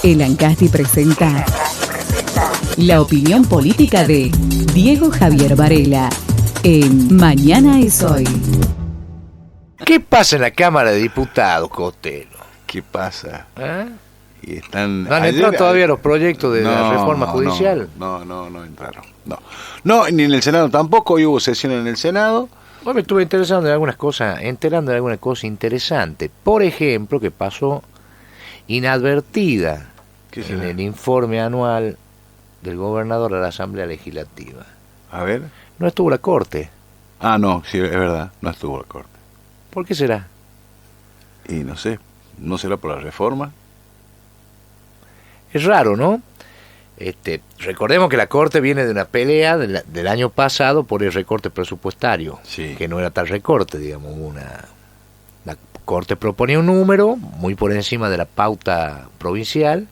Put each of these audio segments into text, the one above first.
El Ancasti presenta la opinión política de Diego Javier Varela en Mañana es Hoy. ¿Qué pasa en la Cámara de Diputados, Costello? ¿Qué pasa? ¿Ah? Y están, ¿No han entrado todavía los proyectos de la reforma judicial? No entraron. No, ni en el Senado tampoco. Hoy hubo sesión en el Senado. Hoy me estuve enterando de algunas cosas interesantes. Por ejemplo, que pasó inadvertida en el informe anual del gobernador de la Asamblea Legislativa. A ver. No estuvo la Corte. Ah, no, sí, es verdad, no estuvo la Corte. ¿Por qué será? Y no sé, ¿no será por la reforma? Es raro, ¿no? Recordemos que la Corte viene de una pelea del año pasado por el recorte presupuestario, sí, que no era tal recorte, digamos. La Corte proponía un número muy por encima de la pauta provincial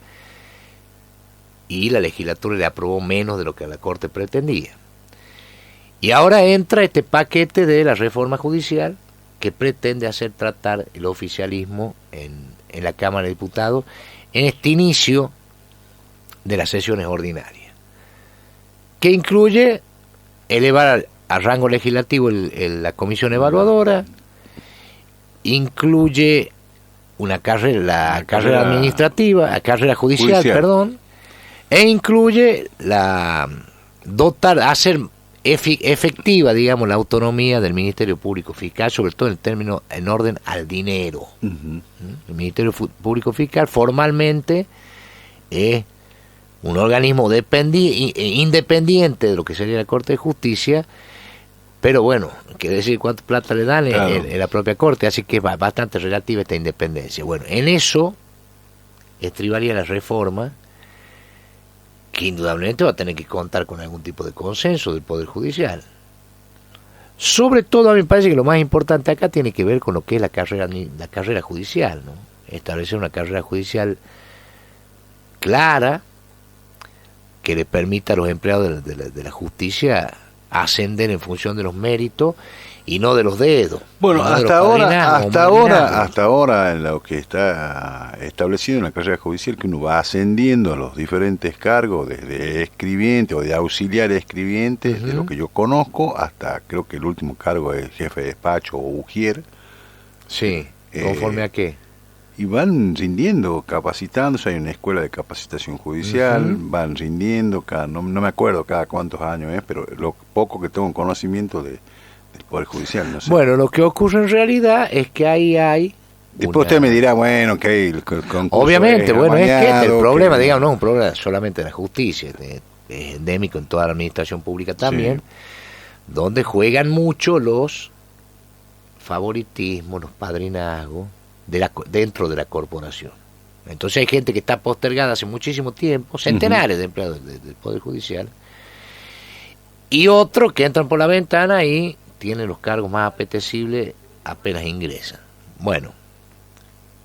y la legislatura le aprobó menos de lo que la Corte pretendía. Y ahora entra este paquete de la reforma judicial que pretende hacer tratar el oficialismo en la Cámara de Diputados en este inicio de las sesiones ordinarias, que incluye elevar a rango legislativo la comisión evaluadora, incluye la carrera administrativa, la carrera judicial, e incluye hacer efectiva, digamos, la autonomía del Ministerio Público Fiscal, sobre todo en orden al dinero. Uh-huh. El Ministerio Público Fiscal formalmente es un organismo independiente de lo que sería la Corte de Justicia, pero bueno, quiere decir cuánta plata le dan en la propia Corte, así que es bastante relativa esta independencia. Bueno, en eso estribaría la reforma, que indudablemente va a tener que contar con algún tipo de consenso del Poder Judicial. Sobre todo, a mí me parece que lo más importante acá tiene que ver con lo que es la carrera judicial, ¿no? Establecer una carrera judicial clara, que le permita a los empleados de la justicia ascender en función de los méritos y no de los dedos. Bueno, hasta ahora en lo que está establecido en la carrera judicial, que uno va ascendiendo a los diferentes cargos, desde escribiente o de auxiliar escribiente, de lo que yo conozco, hasta creo que el último cargo es jefe de despacho o ujier. Sí, ¿conforme a qué? Y van rindiendo, capacitándose, hay una escuela de capacitación judicial, van rindiendo, no me acuerdo cada cuántos años es, pero lo poco que tengo conocimiento del Poder Judicial, no sé. Bueno, lo que ocurre en realidad es que ahí hay... Después usted me dirá, bueno, que hay el concurso. Obviamente, bueno, es que el problema, digamos, no es un problema solamente de la justicia, es endémico en toda la administración pública también, donde juegan mucho los favoritismos, los padrinazgos, dentro de la corporación. Entonces hay gente que está postergada hace muchísimo tiempo, centenares de empleados del Poder Judicial, y otros que entran por la ventana y tienen los cargos más apetecibles apenas ingresan. Bueno, a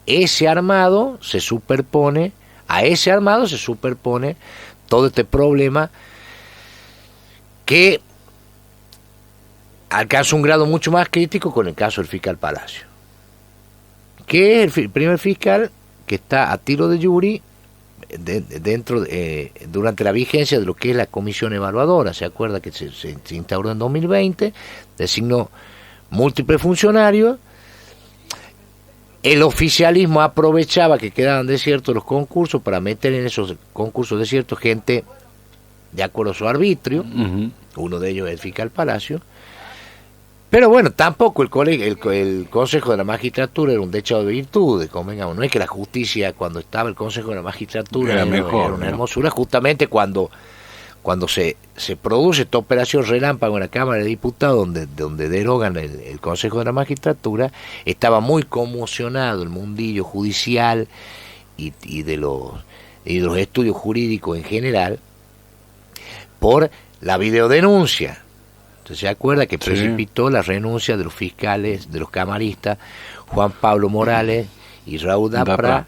ese armado se superpone todo este problema que alcanza un grado mucho más crítico con el caso del fiscal Palacio, que es el primer fiscal que está a tiro de jury durante la vigencia de lo que es la comisión evaluadora. Se acuerda que se instauró en 2020, designó múltiples funcionarios, el oficialismo aprovechaba que quedaban desiertos los concursos para meter en esos concursos desiertos gente de acuerdo a su arbitrio, uno de ellos es el fiscal Palacio. Pero bueno, tampoco el Consejo de la Magistratura era un dechado de virtudes, convengamos. No es que la justicia, cuando estaba el Consejo de la Magistratura, era una hermosura. Justamente cuando se produce esta operación relámpago en la Cámara de Diputados, donde derogan el Consejo de la Magistratura, estaba muy conmocionado el mundillo judicial y de los estudios jurídicos en general por la videodenuncia. Entonces se acuerda que precipitó la renuncia de los fiscales, de los camaristas, Juan Pablo Morales y Raúl Dapra,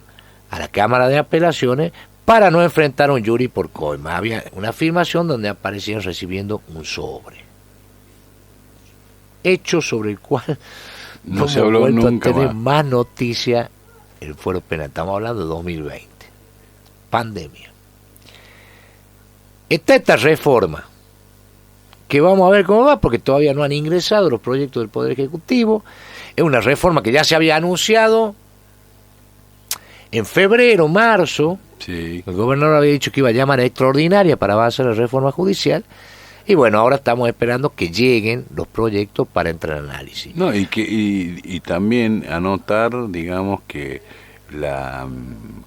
a la Cámara de Apelaciones para no enfrentar a un jury por coima. Había una afirmación donde aparecían recibiendo un sobre. Hecho sobre el cual no se habló nunca a tener más noticia el fuero penal. Estamos hablando de 2020. pandemia. Está esta reforma, que vamos a ver cómo va, porque todavía no han ingresado los proyectos del Poder Ejecutivo. Es una reforma que ya se había anunciado en febrero, marzo. Sí. El gobernador había dicho que iba a llamar a extraordinaria para avanzar la reforma judicial. Y bueno, ahora estamos esperando que lleguen los proyectos para entrar en análisis. No, y también anotar, digamos, que la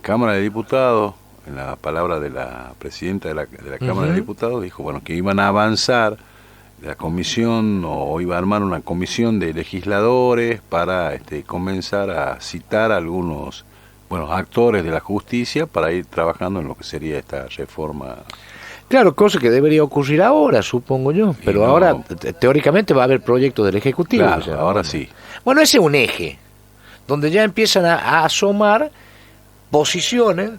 Cámara de Diputados, en la palabra de la presidenta de la Cámara de Diputados, dijo, bueno, que iban a avanzar la comisión, o iba a armar una comisión de legisladores para comenzar a citar a algunos actores de la justicia para ir trabajando en lo que sería esta reforma. Claro, cosa que debería ocurrir ahora, supongo yo, pero ahora teóricamente va a haber proyectos del Ejecutivo. Claro, o sea, ahora sí. Bueno, ese es un eje, donde ya empiezan a asomar posiciones,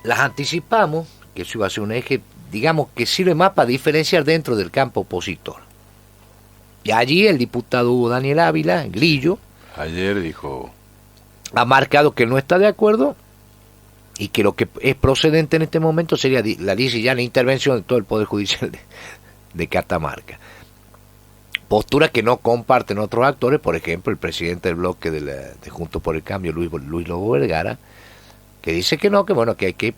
las anticipamos, que eso iba a ser un eje, digamos, que sirve más para diferenciar dentro del campo opositor. Y allí el diputado Hugo Daniel Ávila, Grillo, ayer dijo, ha marcado que no está de acuerdo y que lo que es procedente en este momento sería la lisillana intervención de todo el Poder Judicial de Catamarca. Postura que no comparten otros actores, por ejemplo, el presidente del bloque de Juntos por el Cambio, Luis Lobo Vergara, que dice que no, que bueno, que hay que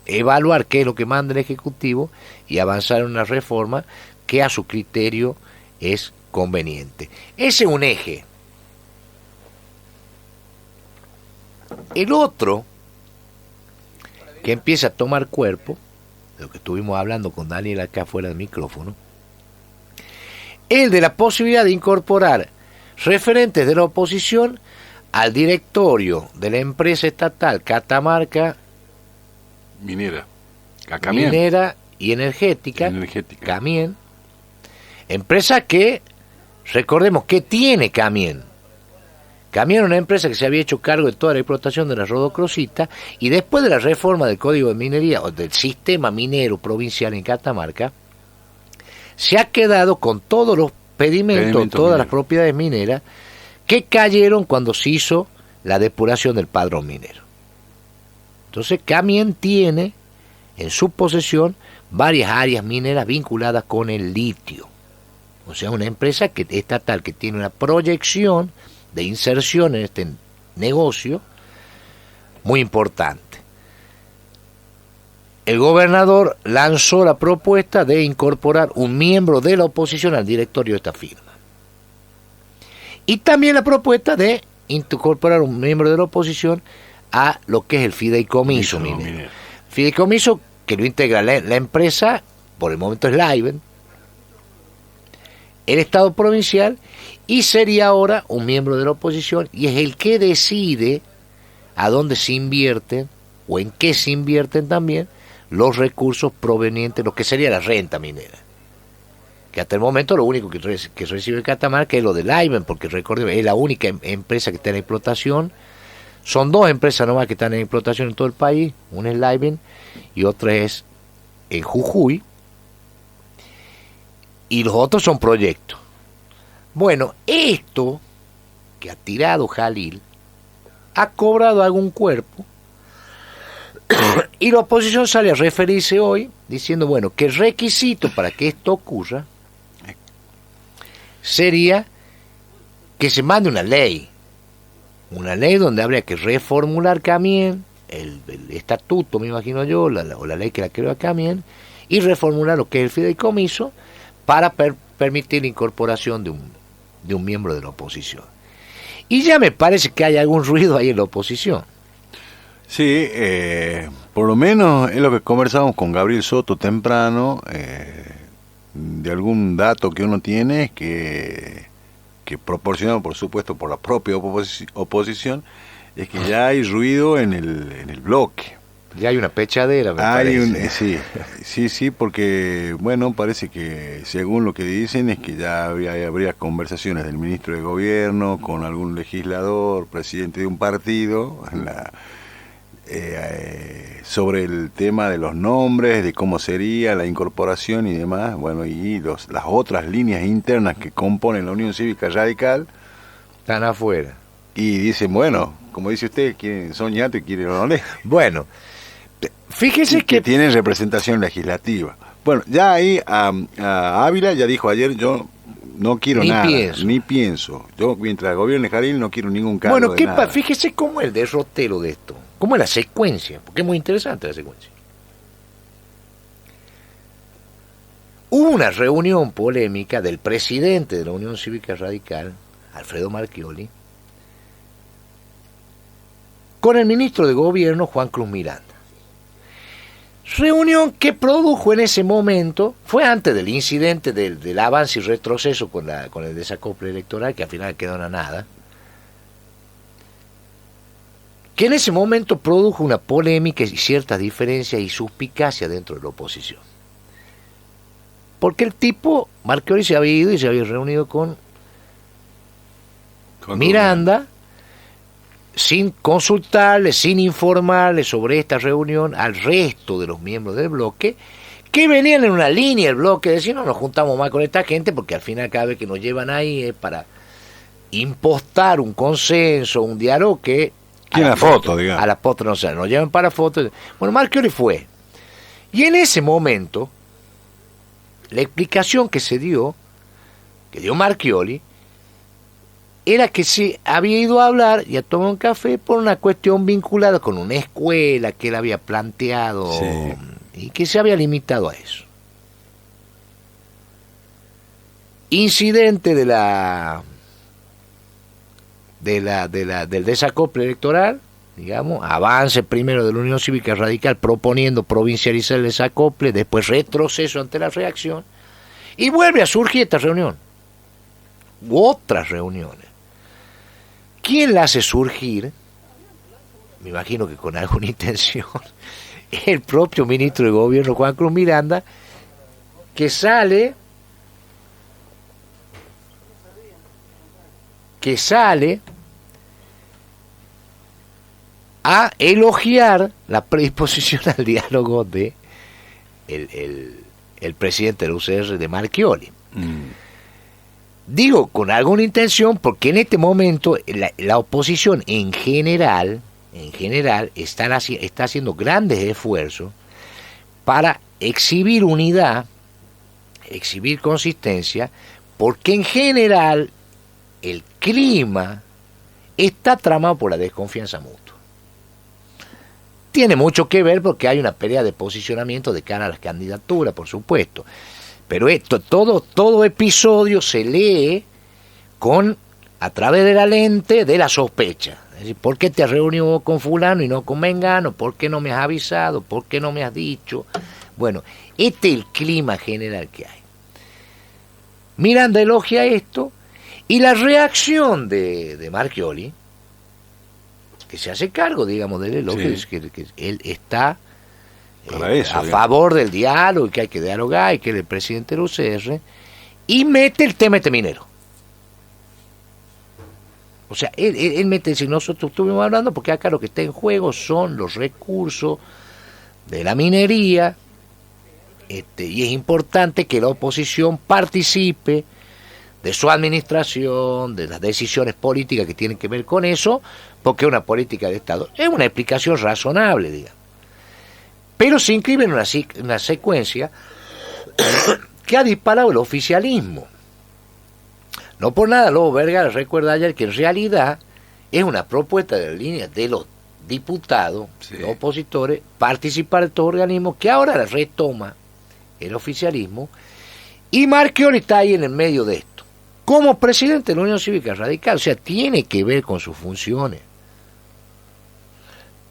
evaluar qué es lo que manda el Ejecutivo y avanzar en una reforma que a su criterio es conveniente. Ese es un eje. El otro, que empieza a tomar cuerpo, de lo que estuvimos hablando con Daniel acá fuera del micrófono, el de la posibilidad de incorporar referentes de la oposición al directorio de la empresa estatal Catamarca minera y energética. Camien, empresa que, recordemos, que tiene Camien. Camien era una empresa que se había hecho cargo de toda la explotación de la rodocrosita, y después de la reforma del Código de Minería, o del sistema minero provincial en Catamarca, se ha quedado con todos los pedimentos, todas las propiedades mineras que cayeron cuando se hizo la depuración del padrón minero. Entonces Camien tiene en su posesión varias áreas mineras vinculadas con el litio. O sea, una empresa estatal que tiene una proyección de inserción en este negocio muy importante. El gobernador lanzó la propuesta de incorporar un miembro de la oposición al directorio de esta firma. Y también la propuesta de incorporar un miembro de la oposición a lo que es el fideicomiso minero. Fideicomiso que lo integra la empresa, por el momento es Livent, el Estado provincial, y sería ahora un miembro de la oposición, y es el que decide a dónde se invierten, o en qué se invierten también, los recursos provenientes, lo que sería la renta minera. Que hasta el momento lo único que recibe Catamarca es lo de Livent, porque recordemos, es la única empresa que está en explotación. Son dos empresas nomás que están en explotación en todo el país, una es Livent y otra es en Jujuy, y los otros son proyectos. Bueno, esto que ha tirado Jalil ha cobrado algún cuerpo, y la oposición sale a referirse hoy diciendo, bueno, que el requisito para que esto ocurra sería que se mande una ley donde habría que reformular Camien, el estatuto, me imagino yo, o la ley que la creó a Camien, y reformular lo que es el fideicomiso para permitir la incorporación de un miembro de la oposición. Y ya me parece que hay algún ruido ahí en la oposición. Sí, por lo menos es lo que conversamos con Gabriel Soto temprano, de algún dato que uno tiene, que proporcionado por supuesto por la propia oposición, es que ya hay ruido en el bloque. Ya hay una pechadera, me parece. Sí, porque, bueno, parece que según lo que dicen es que ya habría conversaciones del ministro de Gobierno con algún legislador, presidente de un partido, sobre el tema de los nombres, de cómo sería la incorporación y demás, bueno, y las otras líneas internas que componen la Unión Cívica Radical están afuera. y dicen, bueno, como dice usted, son ñatos y quieren honesto. Bueno, fíjese que tienen representación legislativa. Bueno, ya ahí a Ávila ya dijo ayer, yo no quiero nada, ni pienso. Yo, mientras gobierne Jalil, no quiero ningún cargo. Bueno, de nada. Fíjese cómo es el derrotero de esto, cómo es la secuencia, porque es muy interesante la secuencia. Hubo una reunión polémica del presidente de la Unión Cívica Radical, Alfredo Marchioli, con el ministro de Gobierno, Juan Cruz Miranda. Reunión que produjo en ese momento, fue antes del incidente del avance y retroceso con el desacople electoral, que al final quedó en nada, que en ese momento produjo una polémica y ciertas diferencias y suspicacia dentro de la oposición. Porque el tipo, Marchioli, se había ido y se había reunido con Miranda, sin consultarle, sin informarle sobre esta reunión al resto de los miembros del bloque, que venían en una línea el bloque, de decir, no nos juntamos más con esta gente, porque al final cada vez que nos llevan ahí es para impostar un consenso, un diálogo que... Tiene la foto, digamos. A la foto, no sé, nos llevan para fotos. Bueno, Marchioli fue. Y en ese momento, la explicación que dio Marchioli, era que se había ido a hablar y a tomar un café por una cuestión vinculada con una escuela que él había planteado, sí, y que se había limitado a eso. Incidente del desacople electoral, digamos, avance primero de la Unión Cívica Radical proponiendo provincializar el desacople, después retroceso ante la reacción, y vuelve a surgir esta reunión, u otras reuniones. ¿Quién la hace surgir? Me imagino que con alguna intención, el propio ministro de Gobierno, Juan Cruz Miranda, que sale a elogiar la predisposición al diálogo de el presidente del UCR, de Marchioli. Digo con alguna intención porque en este momento la oposición en general está haciendo grandes esfuerzos para exhibir unidad, exhibir consistencia, porque en general el clima está tramado por la desconfianza mutua. Tiene mucho que ver porque hay una pelea de posicionamiento de cara a las candidaturas, por supuesto. Pero todo episodio se lee a través de la lente de la sospecha. Es decir, ¿por qué te has reunido con fulano y no con mengano? ¿Por qué no me has avisado? ¿Por qué no me has dicho? Bueno, este es el clima general que hay. Miranda elogia esto y la reacción de Marchioli, que se hace cargo, digamos, del elogio, sí, es que él está... a favor del diálogo y que hay que dialogar y que es el presidente del UCR, y mete el tema minero. O sea, él mete, si nosotros estuvimos hablando, porque acá lo que está en juego son los recursos de la minería, y es importante que la oposición participe de su administración, de las decisiones políticas que tienen que ver con eso, porque es una política de Estado. Es una explicación razonable, digamos. Pero se inscribe en una secuencia que ha disparado el oficialismo. No por nada, Lobo Vergara recuerda ayer que en realidad es una propuesta de la línea de los diputados, sí, los opositores, participar de estos organismos, que ahora la retoma el oficialismo, y Marchioli está ahí en el medio de esto, como presidente de la Unión Cívica Radical, o sea, tiene que ver con sus funciones.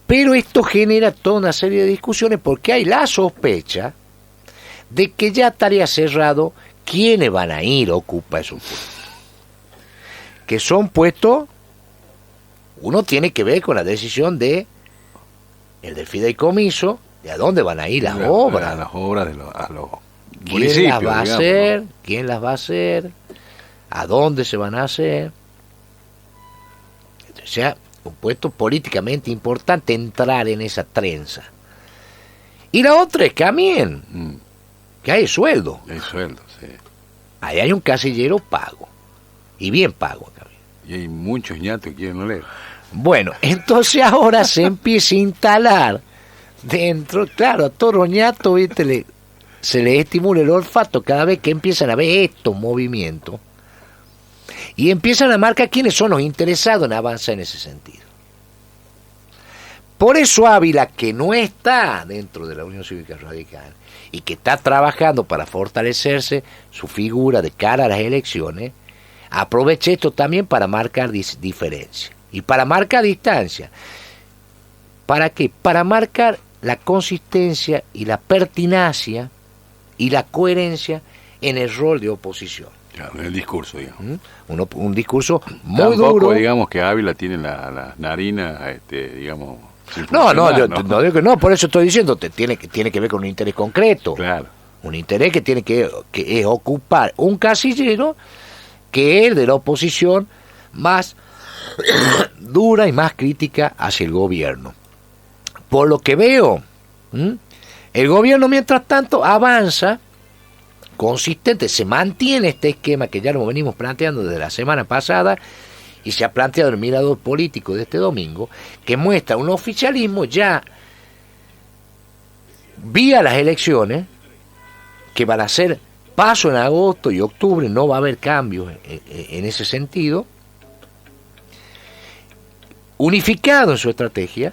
Pero esto genera toda una serie de discusiones porque hay la sospecha de que ya estaría cerrado quiénes van a ir a ocupar esos puestos. Que son puestos, uno tiene que ver con la decisión del fideicomiso, de a dónde van a ir las obras. A las obras a los ¿Quién las va a hacer? ¿No? ¿Quién las va a hacer? ¿A dónde se van a hacer? O sea, un puesto políticamente importante entrar en esa trenza. Y la otra es que también que hay sueldo. Hay sueldo, sí. Ahí hay un casillero pago, y bien pago acá. Y hay muchos ñatos que quieren oler. Bueno, entonces ahora se empieza a instalar dentro, claro, a todos los ñatos, ¿viste? Se les estimula el olfato cada vez que empiezan a ver estos movimientos y empiezan a marcar quiénes son los interesados en avanzar en ese sentido. Por eso Ávila, que no está dentro de la Unión Cívica Radical y que está trabajando para fortalecerse su figura de cara a las elecciones, aprovecha esto también para marcar diferencia y para marcar distancia. ¿Para qué? Para marcar la consistencia y la pertinacia y la coherencia en el rol de oposición. Claro, en el discurso, digamos. Un discurso muy Tampoco, duro. digamos que Ávila tiene la narina, digamos... No, yo no digo que no, por eso estoy diciendo, tiene que ver con un interés concreto. Claro. Un interés que tiene que es ocupar un casillero que es el de la oposición más dura y más crítica hacia el gobierno. Por lo que veo, el gobierno mientras tanto avanza consistente, se mantiene este esquema que ya lo venimos planteando desde la semana pasada y se ha planteado el mirador político de este domingo, que muestra un oficialismo ya vía las elecciones, que van a ser paso en agosto y octubre, no va a haber cambios en ese sentido, unificado en su estrategia,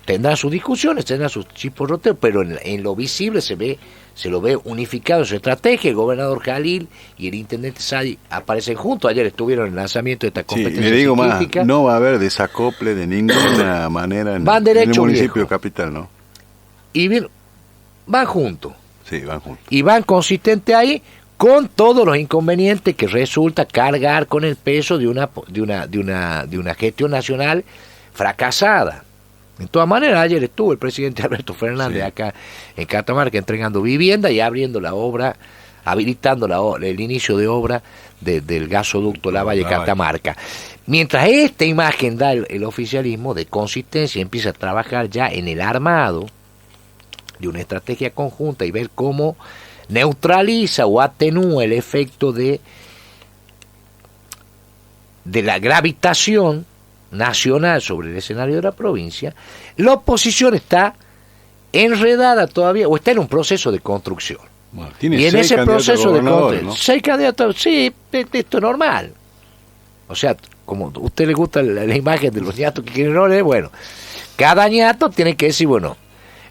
tendrán sus discusiones, tendrán sus chisporroteos, pero en lo visible se lo ve unificado en su estrategia. El gobernador Jalil y el intendente Sadi aparecen juntos. Ayer estuvieron en el lanzamiento de esta competencia. Sí, me digo científica. más, no va a haber desacople de ninguna manera en el municipio viejo. capital, ¿no? Y bien, van juntos. Sí, van juntos. Y van consistentes ahí con todos los inconvenientes que resulta cargar con el peso de una gestión nacional fracasada. De todas maneras, ayer estuvo el presidente Alberto Fernández acá en Catamarca entregando vivienda y abriendo la obra, habilitando el inicio de obra del gasoducto Lavalle-Catamarca. Mientras esta imagen da el oficialismo de consistencia, empieza a trabajar ya en el armado de una estrategia conjunta y ver cómo neutraliza o atenúa el efecto de la gravitación nacional sobre el escenario de la provincia. La oposición está enredada todavía o está en un proceso de construcción. Bueno, y en ese proceso de construcción, ¿no? 6 candidatos, sí, esto es normal. O sea, como a usted le gusta la imagen de los ñatos que quieren oler, bueno, cada ñato tiene que decir, bueno,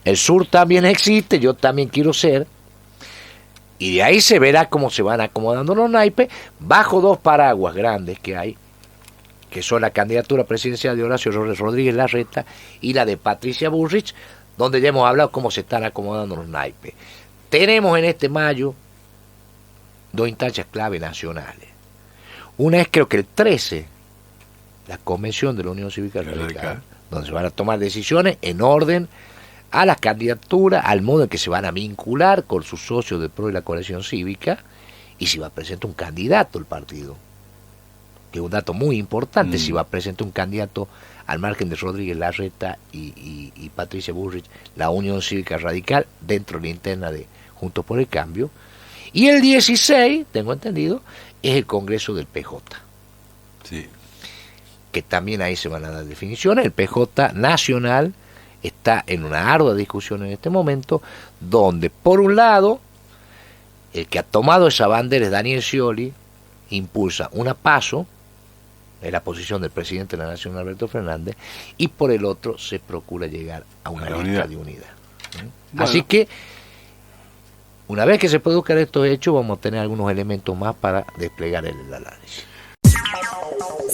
el sur también existe, yo también quiero ser, y de ahí se verá cómo se van acomodando los naipes bajo dos paraguas grandes que hay, que son la candidatura presidencial de Horacio Rodríguez Larreta y la de Patricia Bullrich, donde ya hemos hablado cómo se están acomodando los naipes. Tenemos en este mayo dos instancias clave nacionales. Una es, creo que el 13, la convención de la Unión Cívica Radical, donde se van a tomar decisiones en orden a las candidaturas, al modo en que se van a vincular con sus socios de PRO y la coalición cívica, y si va a presentar un candidato el partido. Que es un dato muy importante, si va a presentar un candidato al margen de Rodríguez Larreta y Patricia Bullrich, la Unión Cívica Radical, dentro de la interna de Juntos por el Cambio. Y el 16, tengo entendido, es el Congreso del PJ. Sí. Que también ahí se van a dar definiciones. El PJ nacional está en una ardua discusión en este momento, donde por un lado, el que ha tomado esa bandera es Daniel Scioli, impulsa una PASO, en la posición del presidente de la Nación, Alberto Fernández, y por el otro se procura llegar a una lista de unidad. Bueno. Así que, una vez que se produzcan estos hechos, vamos a tener algunos elementos más para desplegar el análisis.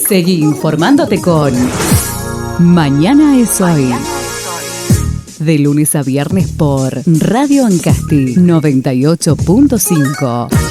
Seguí informándote con Mañana es Hoy. De lunes a viernes por Radio Ancasti 98.5.